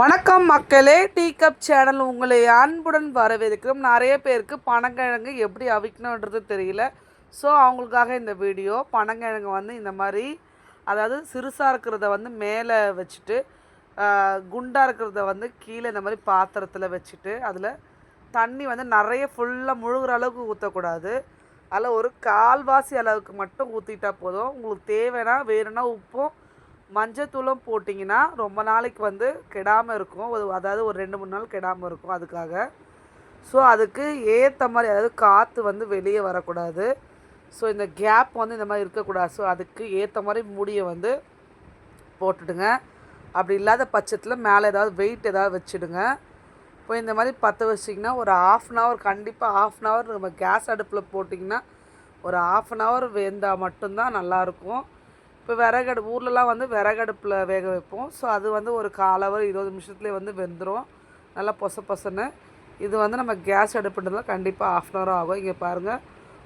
வணக்கம் மக்களே, tea cup channel உங்களை அன்புடன் வரவேற்கிறோம். நிறைய பேருக்கு பனங்கிழங்கு எப்படி அவிக்கணுன்றது தெரியல. ஸோ அவங்களுக்காக இந்த வீடியோ. பனங்கிழங்கு வந்து இந்த மாதிரி, அதாவது சிறுசாக இருக்கிறத வந்து மேலே வச்சுட்டு, குண்டாக இருக்கிறத வந்து கீழே இந்த மாதிரி பாத்திரத்தில் வச்சுட்டு, அதில் தண்ணி வந்து நிறைய ஃபுல்லாக முழுகிற அளவுக்கு ஊற்றக்கூடாது. அதில் ஒரு கால்வாசி அளவுக்கு மட்டும் ஊற்றிட்டா போதும். உங்களுக்கு தேவைன்னா வேணும்னா உப்பும் மஞ்சத்தூளும் போட்டிங்கன்னா ரொம்ப நாளைக்கு வந்து கெடாமல் இருக்கும். அதாவது ஒரு 2-3 நாள் கெடாமல் இருக்கும். அதுக்காக ஸோ அதுக்கு ஏற்ற மாதிரி, அதாவது காற்று வந்து வெளியே வரக்கூடாது. ஸோ இந்த கேப் வந்து இந்த மாதிரி இருக்கக்கூடாது. ஸோ அதுக்கு ஏற்ற மாதிரி மூடியை வந்து போட்டுடுங்க. அப்படி இல்லாத பட்சத்தில் மேலே ஏதாவது வெயிட் ஏதாவது வச்சுடுங்க. இப்போ இந்த மாதிரி பற்ற வச்சிங்கன்னா ஒரு 1/2 hour, கண்டிப்பாக 1/2 hour நம்ம கேஸ் அடுப்பில் போட்டிங்கன்னா ஒரு 1/2 hour வெந்தால் மட்டும்தான் நல்லாயிருக்கும். இப்போ ஊர்லலாம் வந்து விறகடுப்பில் வேக வைப்போம். ஸோ அது வந்து ஒரு 1/4 hour 20 நிமிஷத்துலேயே வந்து வெந்துடும், நல்லா பொசன்னு. இது வந்து நம்ம கேஸ் அடுப்புன்றதுலாம் கண்டிப்பாக 1/2 hour ஆகும். இங்கே பாருங்கள்,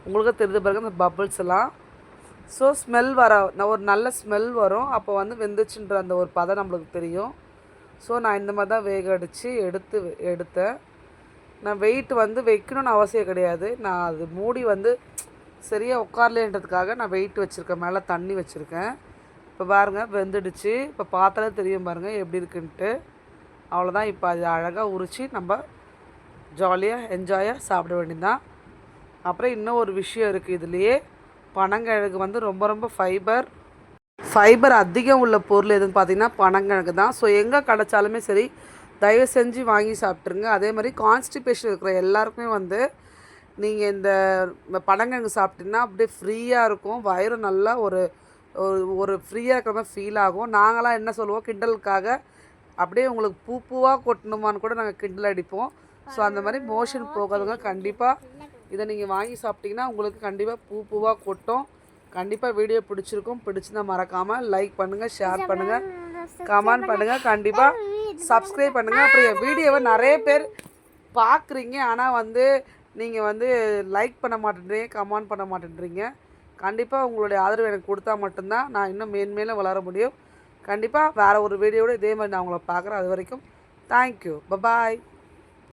உங்களுக்கு தெரிஞ்ச பிறகு இந்த பபிள்ஸ் எல்லாம். ஸோ ஸ்மெல் ஒரு நல்ல ஸ்மெல் வரும். அப்போ வந்து வெந்துச்சுன்ற அந்த ஒரு பதம் நம்மளுக்கு தெரியும். ஸோ நான் இந்த மாதிரி தான் வேக அடித்து எடுத்தேன். நான் வெயிட் வந்து வைக்கணும்னு அவசியம் கிடையாது. நான் அது மூடி வந்து சரியாக உட்காரலேன்றதுக்காக நான் வெயிட் வச்சுருக்கேன், மேலே தண்ணி வச்சுருக்கேன். இப்போ பாருங்கள் வெந்துடுச்சு. இப்போ பார்த்தாலே தெரியும் பாருங்கள் எப்படி இருக்குன்ட்டு. அவ்வளோதான். இப்போ அது அழகாக உரித்து நம்ம ஜாலியாக என்ஜாயாக சாப்பிட வேண்டியதுதான். அப்புறம் இன்னும் ஒரு விஷயம் இருக்குது இதுலேயே. பனங்கிழங்கு வந்து ரொம்ப ஃபைபர் அதிகம் உள்ள பொருள் எதுன்னு பார்த்தீங்கன்னா பனங்கிழங்கு தான். ஸோ எங்கே கிடச்சாலுமே சரி, தயவு செஞ்சு வாங்கி சாப்பிட்ருங்க. அதே மாதிரி கான்ஸ்டிபேஷன் இருக்கிற எல்லாருக்குமே வந்து நீங்கள் இந்த பனங்கிழங்கு சாப்பிட்டீங்கன்னா அப்படியே ஃப்ரீயாக இருக்கும். வயிறு நல்லா ஒரு ஒரு ஃப்ரீயாக இருக்கிற மாதிரி ஃபீல் ஆகும். நாங்களாம் என்ன சொல்லுவோம், கிண்டலுக்காக அப்படியே உங்களுக்கு பூவாக கொட்டணுமான்னு கூட நாங்கள் கிண்டல் அடிப்போம். ஸோ அந்த மாதிரி மோஷன் போகாதவங்க கண்டிப்பாக இதை நீங்கள் வாங்கி சாப்பிட்டிங்கன்னா உங்களுக்கு கண்டிப்பாக பூவாக கொட்டும். கண்டிப்பாக வீடியோ பிடிச்சிருந்தா மறக்காமல் லைக் பண்ணுங்கள், ஷேர் பண்ணுங்கள், கமெண்ட் பண்ணுங்கள், கண்டிப்பாக சப்ஸ்கிரைப் பண்ணுங்கள். அப்புறம் என் வீடியோவை நிறைய பேர் பார்க்குறீங்க, ஆனால் வந்து நீங்கள் வந்து லைக் பண்ண மாட்டேன்றீங்க, கமெண்ட் பண்ண மாட்டேன்றீங்க. கண்டிப்பாக உங்களுடைய ஆதரவு எனக்கு கொடுத்தா மட்டும்தான் நான் இன்னும் மேலும் வளர முடியும். கண்டிப்பாக வேறு ஒரு வீடியோவோட இதே மாதிரி நான் உங்களை பார்க்குறேன். அது வரைக்கும் தேங்க்யூ, பபாய்.